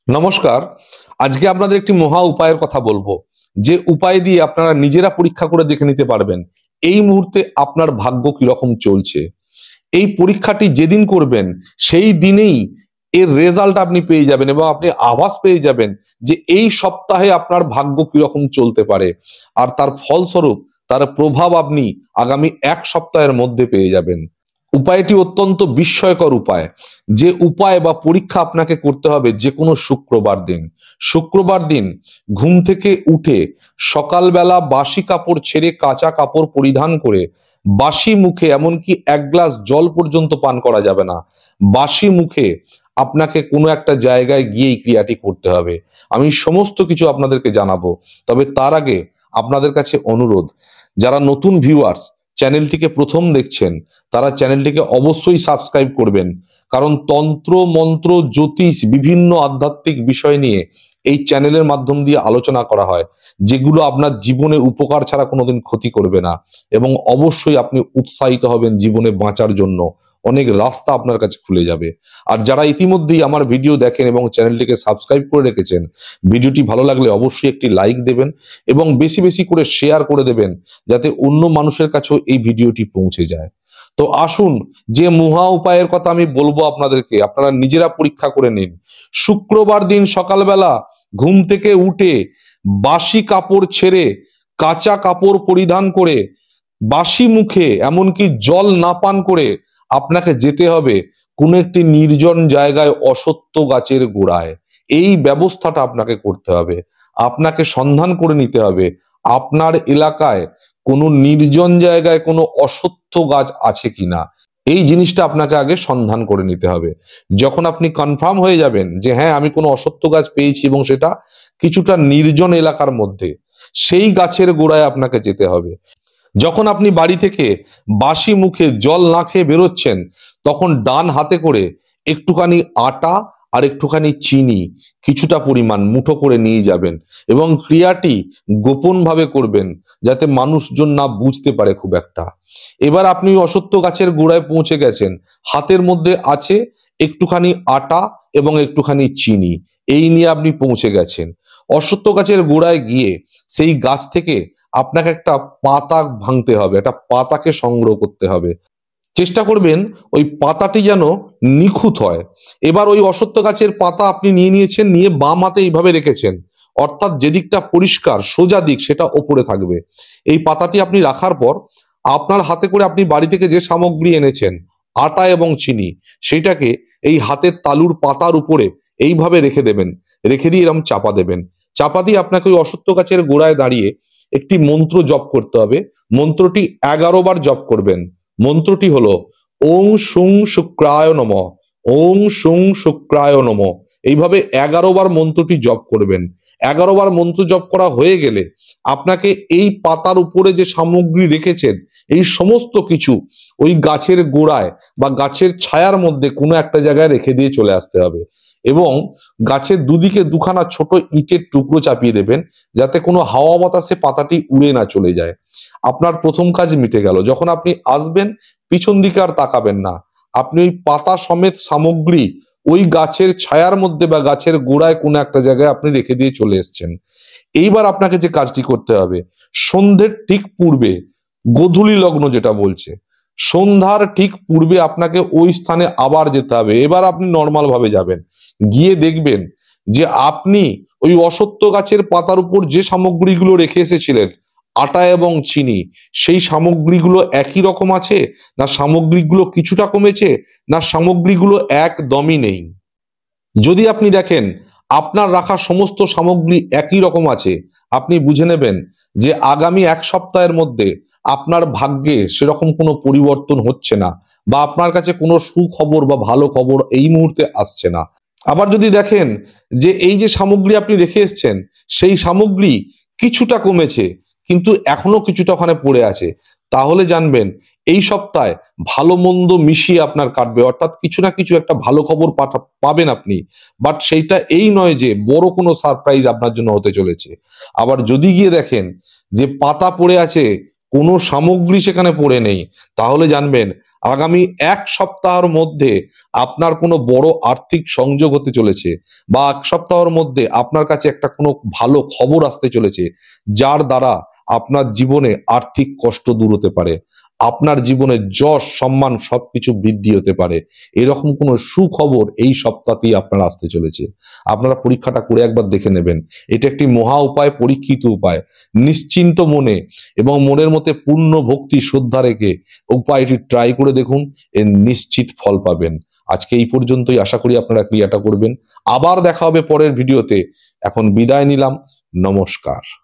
নমস্কার। আজকে আপনাদের একটি মহা উপায়ের কথা বলবো, যে উপায় দিয়ে আপনারা নিজেরা পরীক্ষা করে দেখে নিতে পারবেন এই মুহূর্তে আপনার ভাগ্য কিরকম চলছে। এই পরীক্ষাটি যেদিন করবেন সেই দিনেই এর রেজাল্ট আপনি পেয়ে যাবেন এবং আপনি আভাস পেয়ে যাবেন যে এই সপ্তাহে আপনার ভাগ্য কিরকম চলতে পারে, আর তার ফলস্বরূপ তার প্রভাব আপনি আগামী এক সপ্তাহের মধ্যে পেয়ে যাবেন। উপায়টি অত্যন্ত বিস্ময়কর উপায়। যে উপায় বা পরীক্ষা আপনাকে করতে হবে যে কোনো শুক্রবার দিন। শুক্রবার দিন ঘুম থেকে উঠে সকালবেলা বাসি কাপড় ছেড়ে কাঁচা কাপড় পরিধান করে বাসি মুখে, এমনকি এক গ্লাস জল পর্যন্ত পান করা যাবে না, বাসি মুখে আপনাকে কোনো একটা জায়গায় গিয়ে এই ক্রিয়াটি করতে হবে। আমি সমস্ত কিছু আপনাদেরকে জানাবো, তবে তার আগে আপনাদের কাছে অনুরোধ, যারা নতুন ভিউয়ার্স চ্যানেলটিকে প্রথম দেখছেন তারা চ্যানেলটিকে অবশ্যই সাবস্ক্রাইব করবেন, কারণ তন্ত্র মন্ত্র জ্যোতিষ বিভিন্ন আধ্যাত্মিক বিষয় নিয়ে এই চ্যানেলের মাধ্যম দিয়ে আলোচনা করা হয়, যেগুলো আপনার জীবনে উপকার ছাড়া কোনোদিন ক্ষতি করবে না, এবং অবশ্যই আপনি উৎসাহিত হবেন জীবনে বাঁচার জন্য। অনেক রাস্তা আপনার কাছে খুলে যাবে। আর যারা ইতিমধ্যেই আমার ভিডিও দেখেন এবং চ্যানেলটিকে সাবস্ক্রাইব করে রেখেছেন, ভিডিওটি ভালো লাগলে অবশ্যই একটি লাইক দেবেন এবং বেশি বেশি করে শেয়ার করে দেবেন, যাতে অন্য মানুষের কাছেও এই ভিডিওটি পৌঁছে যায়। তো আসুন, যে মহা উপায়ের কথা আমি বলবো আপনাদেরকে, আপনারা নিজেরা পরীক্ষা করে নিন। শুক্রবার দিন সকালবেলা ঘুম থেকে উঠে বাসি কাপড় ছেড়ে কাঁচা কাপড় পরিধান করে বাসি মুখে, এমনকি জল না পান করে আপনাকে যেতে হবে কোনো একটি নির্জন জায়গায় অশ্বত্থ গাছের গোড়ায়। এই ব্যবস্থাটা আপনাকে করতে হবে। আপনাকে সন্ধান করে নিতে হবে আপনার এলাকায় কোনো নির্জন জায়গায় কোনো অশ্বত্থ গাছ আছে কিনা। এই জিনিসটা আপনাকে আগে সন্ধান করে নিতে হবে। যখন আপনি কনফার্ম হয়ে যাবেন যে হ্যাঁ আমি কোনো অশ্বত্থ গাছ পেয়েছি এবং সেটা কিছুটা নির্জন এলাকার মধ্যে, সেই গাছের গোড়ায় আপনাকে যেতে হবে। যখন আপনি বাড়ি থেকে বাসি মুখে জল না খেয়ে বেরোচ্ছেন, তখন ডান হাতে করে একটুখানি আটা আর একটুখানি চিনি কিছুটা পরিমাণ মুঠো করে নিয়ে যাবেন এবং ক্রিয়াটি গোপন ভাবে করবেন, যাতে মানুষজন না বুঝতে পারে খুব একটা। এবার আপনি অশ্বত্থ গাছের গোড়ায় পৌঁছে গেছেন, হাতের মধ্যে আছে একটুখানি আটা এবং একটুখানি চিনি, এই নিয়ে আপনি পৌঁছে গেছেন। অশ্বত্থ গাছের গোড়ায় গিয়ে সেই গাছ থেকে আপনাকে একটা পাতা ভাঙতে হবে, একটা পাতাকে সংগ্রহ করতে হবে। চেষ্টা করবেন ওই পাতাটি যেন নিখুঁত হয়। এবার ওই অশ্বত্থ গাছের পাতা আপনি নিয়ে নিয়েছেন, নিয়ে বাম হাতে এইভাবে রেখেছেন, অর্থাৎ যেদিকটা পরিষ্কার সোজা দিক সেটা ওপরে থাকবে। এই পাতাটি আপনি রাখার পর আপনার হাতে করে আপনি বাড়ি থেকে যে সামগ্রী এনেছেন, আটা এবং চিনি, সেইটাকে এই হাতের তালুর পাতার উপরে এইভাবে রেখে দেবেন। রেখে দিয়ে এরকম চাপা দেবেন। চাপা দিয়ে আপনাকে ওই অশ্বত্থ গাছের গোড়ায় দাঁড়িয়ে একটি মন্ত্র জপ করতে হবে। মন্ত্রটি 11 বার জপ করবেন। মন্ত্রটি হলো ওং শুং শুক্রায় নমঃ, ওং শুং শুক্রায় নমঃ। এইভাবে 11 বার মন্ত্রটি জপ করবেন। 11 বার মন্ত্র জপ করা হয়ে গেলে আপনাকে এই পাতার উপরে যে সামগ্রী রেখেছেন এই সমস্ত কিছু ওই গাছের গোড়ায় বা গাছের ছায়ার মধ্যে কোনো একটা জায়গায় রেখে দিয়ে চলে আসতে হবে, এবং গাছের দুদিকে দুখানা ছোট ইটের টুকরো চাপিয়ে দেবেন, যাতে কোনো হাওয়া বাতাসে পাতাটি উড়ে না চলে যায়। আপনার প্রথম কাজ মিটে গেল। যখন আপনি আসবেন পিছন দিকে আর তাকাবেন না, আপনি ওই পাতা সমেত সামগ্রী ওই গাছের ছায়ার মধ্যে বা গাছের গোড়ায় কোনো একটা জায়গায় আপনি রেখে দিয়ে চলে এসছেন। এইবার আপনাকে যে কাজটি করতে হবে, সন্ধ্যের ঠিক পূর্বে, গোধূলি লগ্ন যেটা বলছে, সন্ধ্যার ঠিক পূর্বে আপনাকে ওই স্থানে আবার যেতে হবে। এবার আপনি নর্মাল ভাবে যাবেন, গিয়ে দেখবেন যে আপনি ওই অশ্বত্থ গাছের পাতার উপর যে সামগ্রীগুলো রেখে এসেছিলেন, আটা এবং চিনি, সেই সামগ্রীগুলো একই রকম আছে, না সামগ্রীগুলো কিছুটা কমেছে, না সামগ্রীগুলো একদমই নেই। যদি আপনি দেখেন আপনার রাখা সমস্ত সামগ্রী একই রকম আছে, আপনি বুঝে নেবেন যে আগামী এক সপ্তাহের মধ্যে আপনার ভাগ্যে সেরকম কোনো পরিবর্তন হচ্ছে না, বা আপনার কাছে কোনো সুখবর বা ভালো খবর এই মুহূর্তে আসছে না। আবার যদি দেখেন যে এই যে সামগ্রী আপনি রেখে এসছেন সেই সামগ্রী কিছুটা কমেছে কিন্তু এখনো কিছুটা ওখানে পড়ে আছে, তাহলে জানবেন এই সপ্তাহে ভালো মন্দ মিশিয়ে আপনার কাটবে, অর্থাৎ কিছু না কিছু একটা ভালো খবর পাবেন আপনি। বাট সেইটা এই নয় যে বড় কোনো সারপ্রাইজ আপনার জন্য হতে চলেছে। আবার যদি গিয়ে দেখেন যে পাতা পড়ে আছে, কোনো সামগ্রী সেখানে পড়ে নেই, তাহলে জানবেন আগামী এক সপ্তাহের মধ্যে আপনার কোনো বড় আর্থিক সংযোগ হতে চলেছে, বা এক সপ্তাহের মধ্যে আপনার কাছে একটা কোনো ভালো খবর আসতে চলেছে, যার দ্বারা আপনার জীবনে আর্থিক কষ্ট দূর হতে পারে, আপনার জীবনে যশ সম্মান সবকিছু বৃদ্ধি হতে পারে। এরকম কোনো সুখবর এই সপ্তাহতেই আপনার আসতে চলেছে। আপনারা পরীক্ষাটা করে একবার দেখে নেবেন। এটা একটি মহা উপায়, পরীক্ষিত উপায়। নিশ্চিন্ত মনে এবং মনের মধ্যে পূর্ণ ভক্তি শ্রদ্ধা রেখে উপায়টি ট্রাই করে দেখুন, এর নিশ্চিত ফল পাবেন। আজকে এই পর্যন্তই, আশা করি আপনারা ক্রিয়াটা করবেন। আবার দেখা হবে পরের ভিডিওতে। এখন বিদায় নিলাম, নমস্কার।